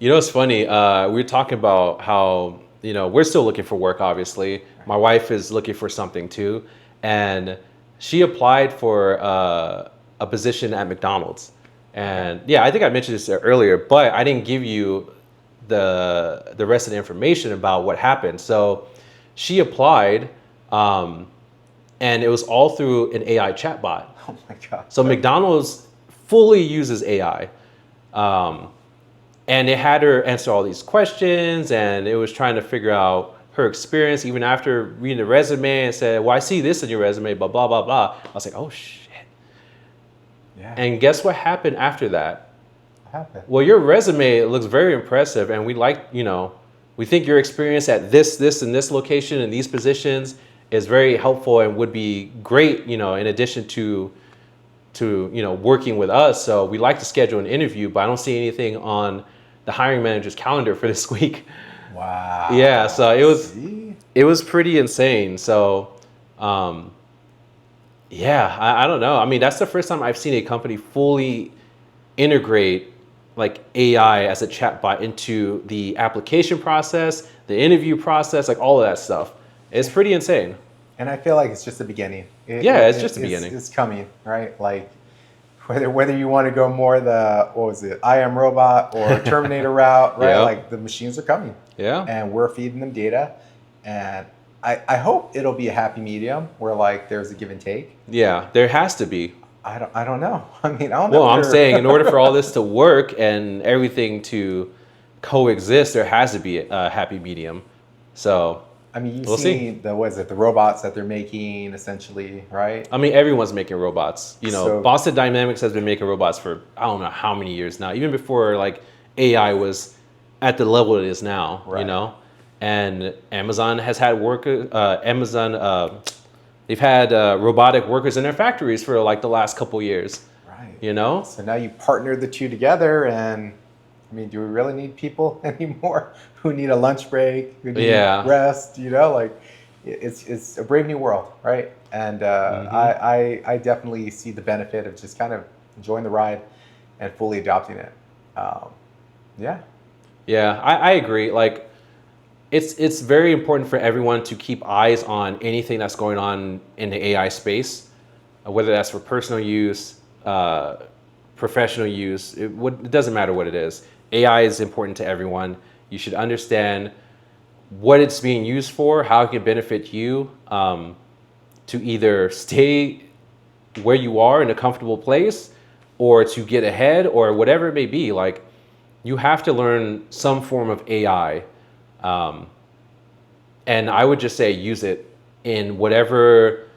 It's funny. We were talking about how, we're still looking for work, obviously. My wife is looking for something too. And she applied for a position at McDonald's. And I think I mentioned this earlier, but I didn't give you the rest of the information about what happened. So she applied, and it was all through an AI chatbot. Oh my God. So McDonald's fully uses AI. And it had her answer all these questions, and it was trying to figure out her experience even after reading the resume and said, well, I see this in your resume, blah, blah, blah, blah. I was like, oh, shit. Yeah. And guess what happened after that? What happened? Well, your resume looks very impressive, and we we think your experience at this, and this location and these positions is very helpful and would be great, in addition to working with us. So we'd like to schedule an interview, but I don't see anything on the hiring manager's calendar for this week. Wow. Yeah, so it was pretty insane. So I don't know. I mean, that's the first time I've seen a company fully integrate like AI as a chatbot into the application process, the interview process, like all of that stuff. It's pretty insane. And I feel like it's just the beginning. It's just the beginning. It's coming, right? Like whether you want to go more the I Am Robot or Terminator route, right? Like the machines are coming. Yeah. And we're feeding them data. And I hope it'll be a happy medium where like there's a give and take. Yeah, there has to be. I don't know. I mean, I don't know. Well, I'm saying in order for all this to work and everything to coexist, there has to be a happy medium. So I mean, you've We'll see. seen the, what is it, the robots that they're making essentially, right? I mean, everyone's making robots. So, Boston Dynamics has been making robots for I don't know how many years now, even before like AI was at the level it is now. right, And Amazon has had workers. Amazon, they've had robotic workers in their factories for like the last couple years. right. You know? So now you partner the two together, and I mean, do we really need people anymore who need a lunch break, who need Yeah. rest? Like it's a brave new world, right? And Hmm. I definitely see the benefit of just kind of enjoying the ride and fully adopting it. Um, yeah, Yeah, I agree. Like, it's very important for everyone to keep eyes on anything that's going on in the AI space, whether that's for personal use, professional use. It doesn't matter what it is. AI is important to everyone. You should understand what it's being used for, how it can benefit you, to either stay where you are in a comfortable place or to get ahead or whatever it may be. Like, you have to learn some form of AI. Um, and I would just say use it in whatever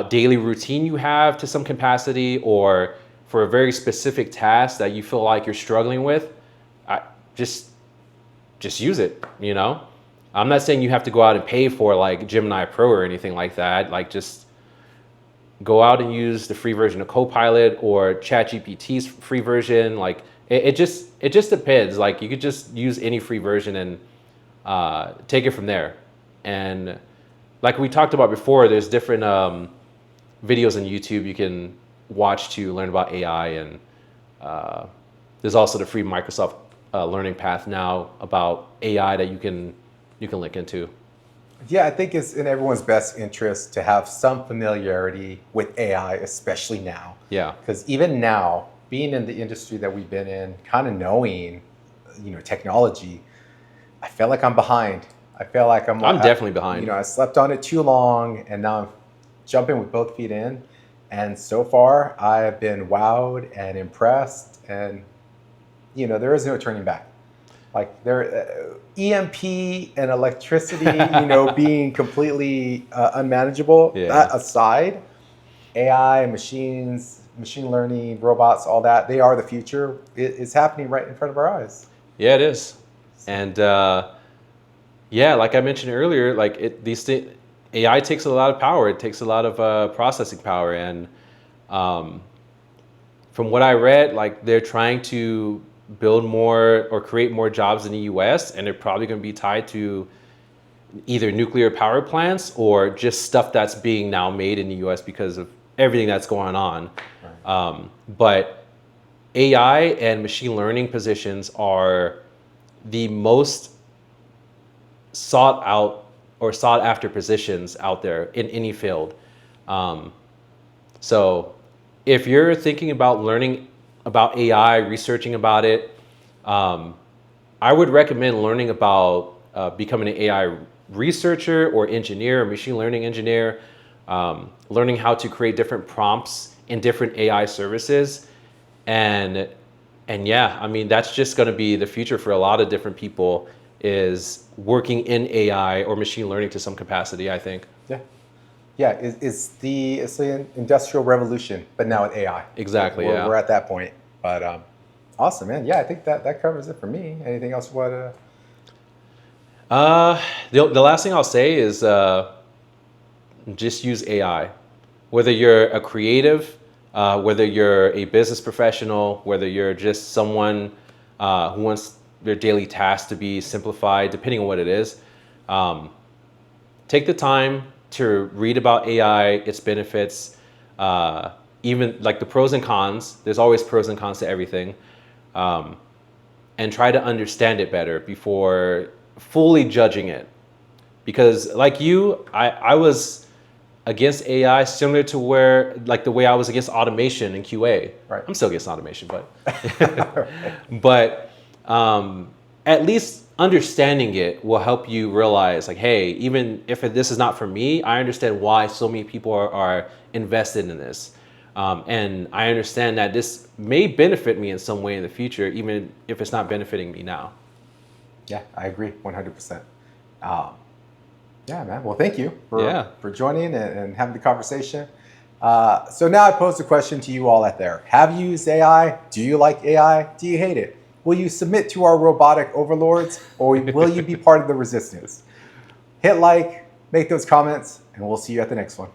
daily routine you have to some capacity, or for a very specific task that you feel like you're struggling with. I, just just use it. I'm not saying you have to go out and pay for like Gemini Pro or anything like that. Like, just go out and use the free version of Copilot or ChatGPT's free version. Like, it just depends. Like, you could just use any free version and take it from there. And like we talked about before, there's different videos on YouTube you can watch to learn about AI, and there's also the free Microsoft learning path now about AI that you can link into. yeah. I think it's in everyone's best interest to have some familiarity with AI, especially now, Yeah, because even now, being in the industry that we've been in, kind of knowing, technology, I feel like I'm behind. I feel like I'm definitely behind. I slept on it too long, and now I'm jumping with both feet in. And so far, I have been wowed and impressed, and there is no turning back. Like EMP and electricity, being completely unmanageable. Yeah, That aside, AI, machines, machine learning, robots, all that, they are the future. It's happening right in front of our eyes. yeah, it is. So, And yeah, like I mentioned earlier, like AI takes a lot of power. It takes a lot of processing power, and um, from what I read, like they're trying to build more or create more jobs in the U.S., and they're probably going to be tied to either nuclear power plants or just stuff that's being now made in the U.S. because of everything that's going on. right. But AI and machine learning positions are the most sought out or sought after positions out there in any field. Um, so if you're thinking about learning about AI, researching about it, um, I would recommend learning about becoming an AI researcher or engineer, or machine learning engineer, learning how to create different prompts in different AI services. And and yeah, I mean, that's just going to be the future for a lot of different people, is working in AI or machine learning to some capacity, I think. Yeah. Yeah, it's the industrial revolution, but now with AI. Exactly, We're yeah. at that point. But awesome, man. Yeah, I think that covers it for me. Anything else you want to? The last thing I'll say is just use AI. Whether you're a creative, whether you're a business professional, whether you're just someone who wants their daily tasks to be simplified, depending on what it is, um, take the time to read about AI, its benefits, even like the pros and cons. There's always pros and cons to everything. Um, and try to understand it better before fully judging it. Because like you, I was against AI similar to where like the way I was against automation and QA. Right. I'm still against automation, but Right. but at least understanding it will help you realize like, hey, even if this is not for me, I understand why so many people are invested in this. And I understand that this may benefit me in some way in the future, even if it's not benefiting me now. Yeah, I agree 100%. Um, Yeah, man. Well, thank you Yeah. for joining and having the conversation. So now I pose the question to you all out there. Have you used AI? Do you like AI? Do you hate it? Will you submit to our robotic overlords, or will you be part of the resistance? Hit like, make those comments, and we'll see you at the next one.